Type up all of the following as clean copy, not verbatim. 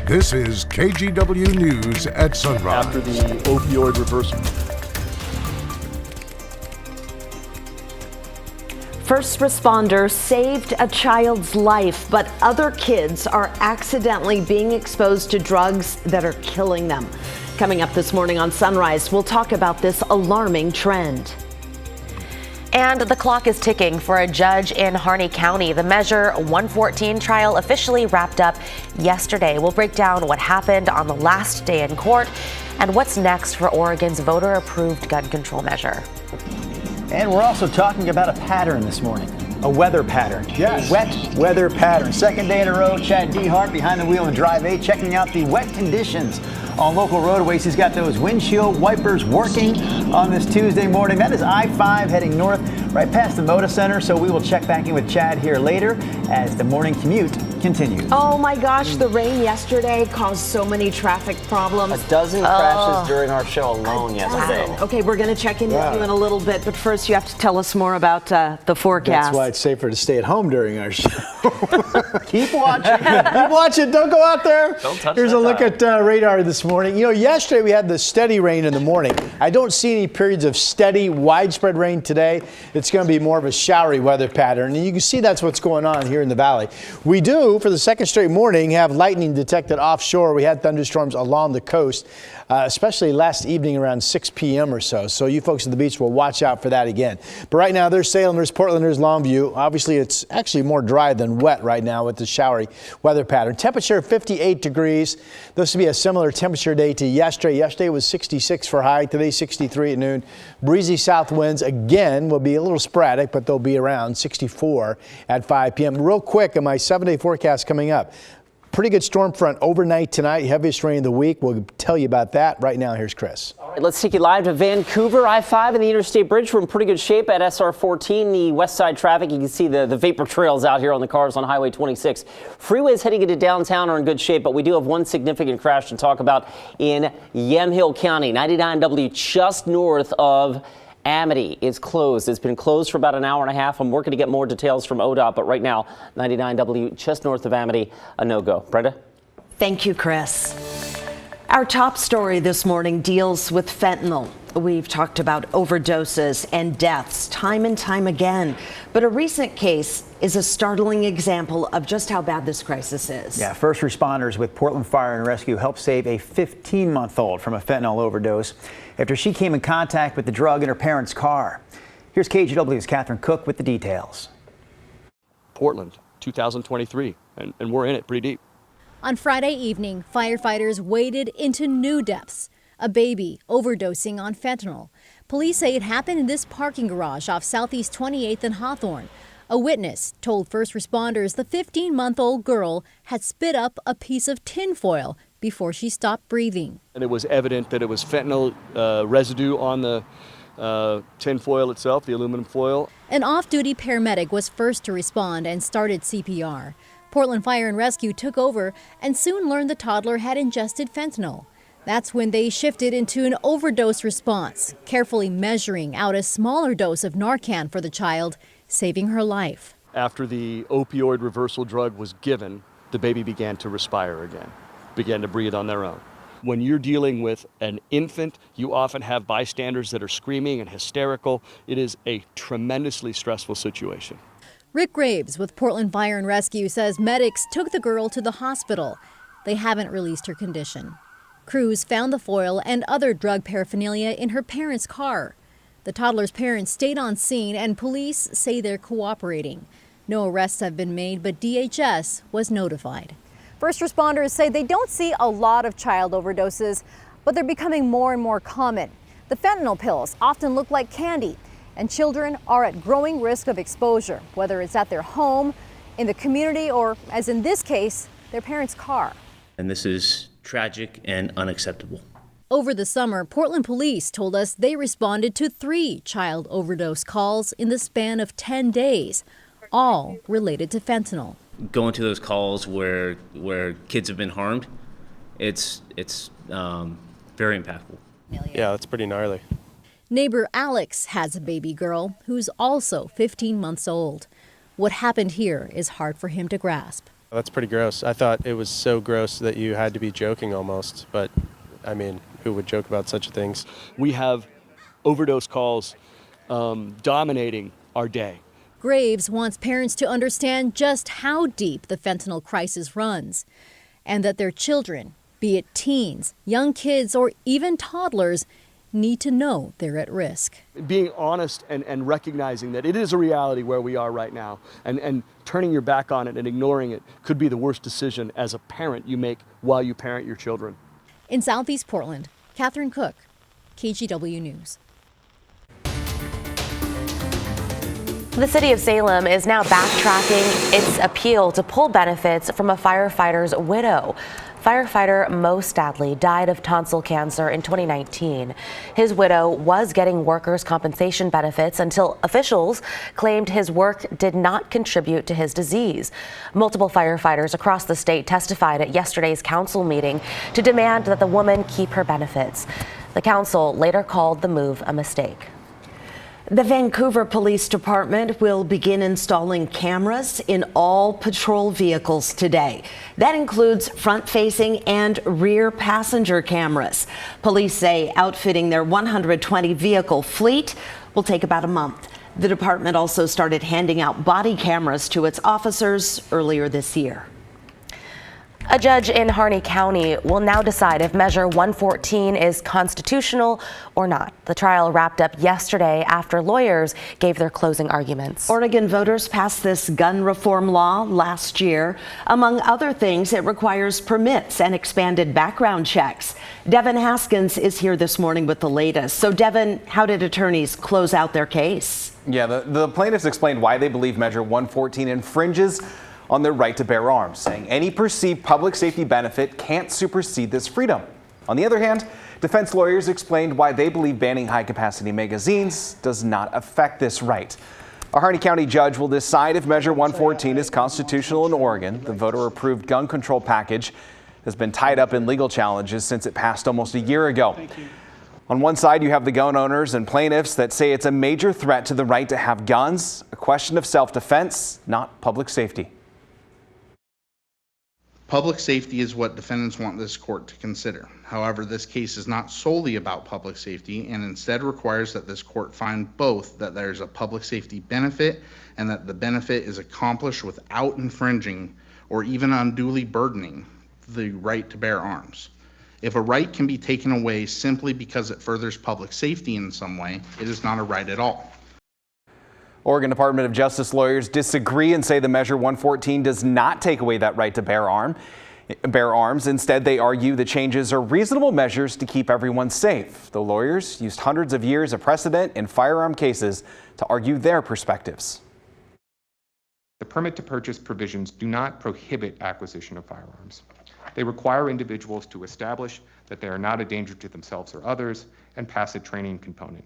This is KGW News at Sunrise. After the opioid reversal. First responders saved a child's life, but other kids are accidentally being exposed to drugs that are killing them. Coming up this morning on Sunrise, we'll talk about this alarming trend. And the clock is ticking for a judge in Harney County. The Measure 114 trial officially wrapped up yesterday. We'll break down what happened on the last day in court and what's next for Oregon's voter-approved gun control measure. And we're also talking about a pattern this morning, a weather pattern. Yes. A wet weather pattern. Second day in a row, Chad Dehart behind the wheel in Drive 8, checking out the wet conditions on local roadways. He's got those windshield wipers working on this Tuesday morning. That is I-5 heading north right past the Moda Center. So we will check back in with Chad here later as the morning commute continues. Oh my gosh, the rain yesterday caused so many traffic problems. A dozen crashes during our show alone yesterday. Okay, we're going to check in with you in a little bit, but first you have to tell us more about the forecast. That's why it's safer to stay at home during our show. Keep watching. Keep watching. Don't go out there. Don't touch Here's that a look dial. at radar this morning. You know, yesterday we had the steady rain in the morning. I don't see any periods of steady, widespread rain today. It's going to be more of a showery weather pattern, and you can see that's what's going on here in the valley. We do, for the second straight morning, have lightning detected offshore. We had thunderstorms along the coast, especially last evening around 6 p.m. or so. So you folks at the beach will watch out for that again. But right now, there's Salem, there's Portland, there's Longview. Obviously, it's actually more dry than wet right now with the showery weather pattern. Temperature 58 degrees. This will be a similar temperature day to yesterday. Yesterday was 66 for high. Today, 63 at noon. Breezy south winds again will be a little sporadic, but they'll be around 64 at 5 p.m. Real quick, on my 7-day forecast coming up. Pretty good storm front overnight tonight. Heaviest rain of the week. We'll tell you about that. Right now, here's Chris. All right, let's take you live to Vancouver. I-5 and the Interstate Bridge. We're in pretty good shape at SR 14. The west side traffic, you can see the vapor trails out here on the cars on Highway 26. Freeways heading into downtown are in good shape, but we do have one significant crash to talk about in Yamhill County. 99W just north of Amity is closed. It's been closed for about an hour and a half. I'm working to get more details from ODOT, but right now, 99W just north of Amity, a no-go. Brenda? Thank you, Chris. Our top story this morning deals with fentanyl. We've talked about overdoses and deaths time and time again, but a recent case is a startling example of just how bad this crisis is. Yeah, first responders with Portland Fire and Rescue helped save a 15-month-old from a fentanyl overdose after she came in contact with the drug in her parents' car. Here's KGW's Catherine Cook with the details. Portland, 2023, and we're in it pretty deep. On Friday evening, firefighters waded into new depths. A baby overdosing on fentanyl. Police say it happened in this parking garage off Southeast 28th and Hawthorne. A witness told first responders the 15-month-old girl had spit up a piece of tinfoil before she stopped breathing. And it was evident that it was fentanyl residue on the tinfoil itself, the aluminum foil. An off-duty paramedic was first to respond and started CPR. Portland Fire and Rescue took over and soon learned the toddler had ingested fentanyl. That's when they shifted into an overdose response, carefully measuring out a smaller dose of Narcan for the child, saving her life. After the opioid reversal drug was given, the baby began to respire again, began to breathe on their own. When you're dealing with an infant, you often have bystanders that are screaming and hysterical. It is a tremendously stressful situation. Rick Graves with Portland Fire and Rescue says medics took the girl to the hospital. They haven't released her condition. Crews found the foil and other drug paraphernalia in her parents' car. The toddler's parents stayed on scene and police say they're cooperating. No arrests have been made, but DHS was notified. First responders say they don't see a lot of child overdoses, but they're becoming more and more common. The fentanyl pills often look like candy, and children are at growing risk of exposure, whether it's at their home, in the community, or, as in this case, their parents' car. And this is tragic and unacceptable. Over the summer, Portland police told us they responded to 3 child overdose calls in the span of 10 days, all related to fentanyl. Going to those calls where kids have been harmed, it's very impactful. Yeah, that's pretty gnarly. Neighbor Alex has a baby girl who's also 15 months old. What happened here is hard for him to grasp. That's pretty gross. I thought it was so gross that you had to be joking almost, but I mean, who would joke about such things? We have overdose calls dominating our day. Graves wants parents to understand just how deep the fentanyl crisis runs, and that their children, be it teens, young kids, or even toddlers, need to know they're at risk. Being honest and recognizing that it is a reality where we are right now, and turning your back on it and ignoring it could be the worst decision as a parent you make while you parent your children. In Southeast Portland, Catherine Cook, KGW News. The city of Salem is now backtracking its appeal to pull benefits from a firefighter's widow. Firefighter Mo Stadley died of tonsil cancer in 2019. His widow was getting workers' compensation benefits until officials claimed his work did not contribute to his disease. Multiple firefighters across the state testified at yesterday's council meeting to demand that the woman keep her benefits. The council later called the move a mistake. The Vancouver Police Department will begin installing cameras in all patrol vehicles today. That includes front-facing and rear passenger cameras. Police say outfitting their 120 vehicle fleet will take about a month. The department also started handing out body cameras to its officers earlier this year. A judge in Harney County will now decide if Measure 114 is constitutional or not. The trial wrapped up yesterday after lawyers gave their closing arguments. Oregon voters passed this gun reform law last year. Among other things, it requires permits and expanded background checks. Devin Haskins is here this morning with the latest. So, Devin, how did attorneys close out their case? Yeah, the plaintiffs explained why they believe Measure 114 infringes on their right to bear arms, saying any perceived public safety benefit can't supersede this freedom. On the other hand, defense lawyers explained why they believe banning high-capacity magazines does not affect this right. A Harney County judge will decide if Measure 114 is constitutional in Oregon. The voter-approved gun control package has been tied up in legal challenges since it passed almost a year ago. On one side, you have the gun owners and plaintiffs that say it's a major threat to the right to have guns, a question of self-defense, not public safety. Public safety is what defendants want this court to consider. However, this case is not solely about public safety and instead requires that this court find both that there's a public safety benefit and that the benefit is accomplished without infringing or even unduly burdening the right to bear arms. If a right can be taken away simply because it furthers public safety in some way, it is not a right at all. Oregon Department of Justice lawyers disagree and say the Measure 114 does not take away that right to bear arms. Instead, they argue the changes are reasonable measures to keep everyone safe. The lawyers used hundreds of years of precedent in firearm cases to argue their perspectives. The permit to purchase provisions do not prohibit acquisition of firearms. They require individuals to establish that they are not a danger to themselves or others and pass a training component.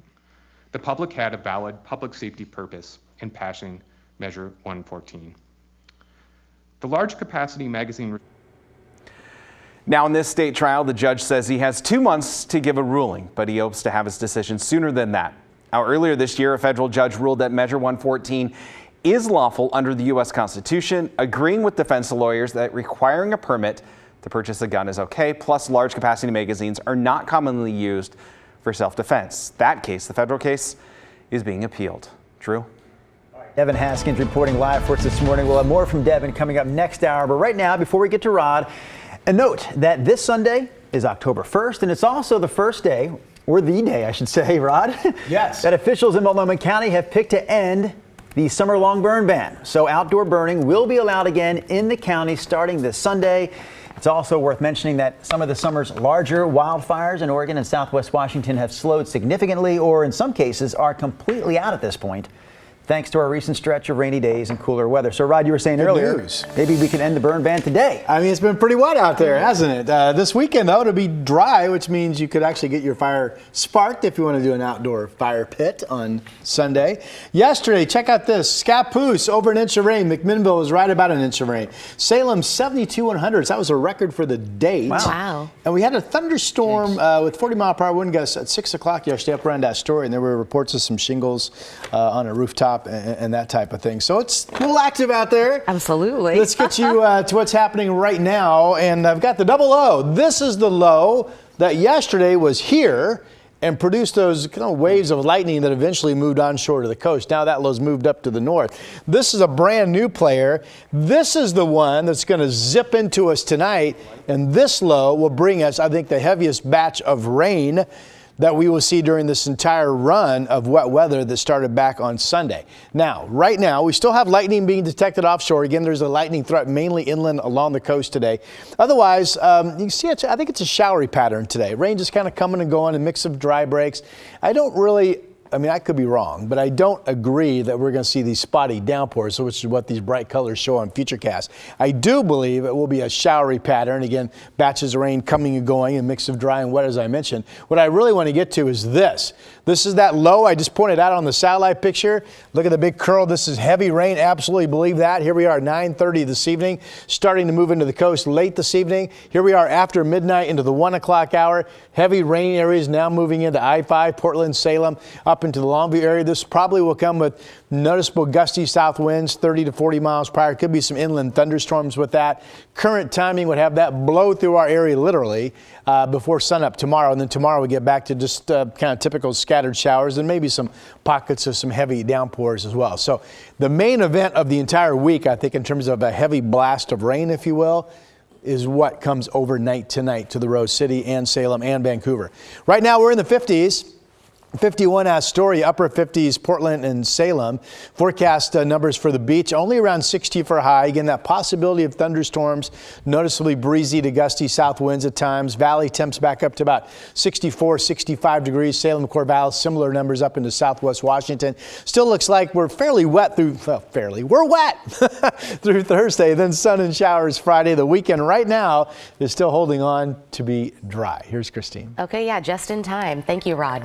The public had a valid public safety purpose in passing Measure 114. The large capacity magazine. Now in this state trial, the judge says he has 2 months to give a ruling, but he hopes to have his decision sooner than that. Now, earlier this year, a federal judge ruled that Measure 114 is lawful under the U.S. Constitution, agreeing with defense lawyers that requiring a permit to purchase a gun is okay, plus large capacity magazines are not commonly used for self-defense. That case, the federal case, is being appealed. Drew? Devin Haskins reporting live for us this morning. We'll have more from Devin coming up next hour. But right now, before we get to Rod, a note that this Sunday is October 1st, and it's also the first day, or the day, I should say, Rod. Yes. That officials in Multnomah County have picked to end the summer-long burn ban. So outdoor burning will be allowed again in the county starting this Sunday. It's also worth mentioning that some of the summer's larger wildfires in Oregon and Southwest Washington have slowed significantly, or in some cases are completely out at this point, thanks to our recent stretch of rainy days and cooler weather. So, Rod, you were saying earlier, maybe we can end the burn ban today. I mean, it's been pretty wet out there, hasn't it? This weekend, though, it'll be dry, which means you could actually get your fire sparked if you want to do an outdoor fire pit on Sunday. Yesterday, check out this. Scappoose, over an inch of rain. McMinnville was right about an inch of rain. Salem, 72 100s. That was a record for the date. Wow. And we had a thunderstorm with 40-mile-per-hour wind gusts at 6 o'clock yesterday up around Astoria, and there were reports of some shingles on a rooftop shop and that type of thing. So it's a little active out there. Absolutely. Let's get you to what's happening right now. And I've got the double low. This is the low that yesterday was here and produced those kind of waves of lightning that eventually moved onshore to the coast. Now that low's moved up to the north. This is a brand new player. This is the one that's going to zip into us tonight. And this low will bring us, I think, the heaviest batch of rain that we will see during this entire run of wet weather that started back on Sunday. Now, right now, we still have lightning being detected offshore. Again, there's a lightning threat mainly inland along the coast today. Otherwise, you can see, I think it's a showery pattern today. Rain just kind of coming and going, a mix of dry breaks. I could be wrong, but I don't agree that we're going to see these spotty downpours, which is what these bright colors show on Futurecast. I do believe it will be a showery pattern. Again, batches of rain coming and going, a mix of dry and wet, as I mentioned. What I really want to get to is this. This is that low I just pointed out on the satellite picture. Look at the big curl. This is heavy rain. Absolutely believe that. Here we are, 9:30 this evening, starting to move into the coast late this evening. Here we are after midnight into the 1 o'clock hour. Heavy rain areas now moving into I-5, Portland, Salem, up into the Longview area. This probably will come with noticeable gusty south winds, 30 to 40 miles per hour. Could be some inland thunderstorms with that. Current timing would have that blow through our area literally before sunup tomorrow. And then tomorrow we get back to just kind of typical scattered showers and maybe some pockets of some heavy downpours as well. So the main event of the entire week, I think, in terms of a heavy blast of rain, if you will, is what comes overnight tonight to the Rose City and Salem and Vancouver. Right now we're in the 50s. 51 Astoria, upper 50s, Portland and Salem. Forecast numbers for the beach, only around 60 for a high. Again, that possibility of thunderstorms, noticeably breezy to gusty south winds at times. Valley temps back up to about 64, 65 degrees. Salem, Corvallis, similar numbers up into southwest Washington. Still looks like we're fairly wet we're wet through Thursday, then sun and showers Friday. The weekend right now is still holding on to be dry. Here's Christine. Okay, yeah, just in time. Thank you, Rod.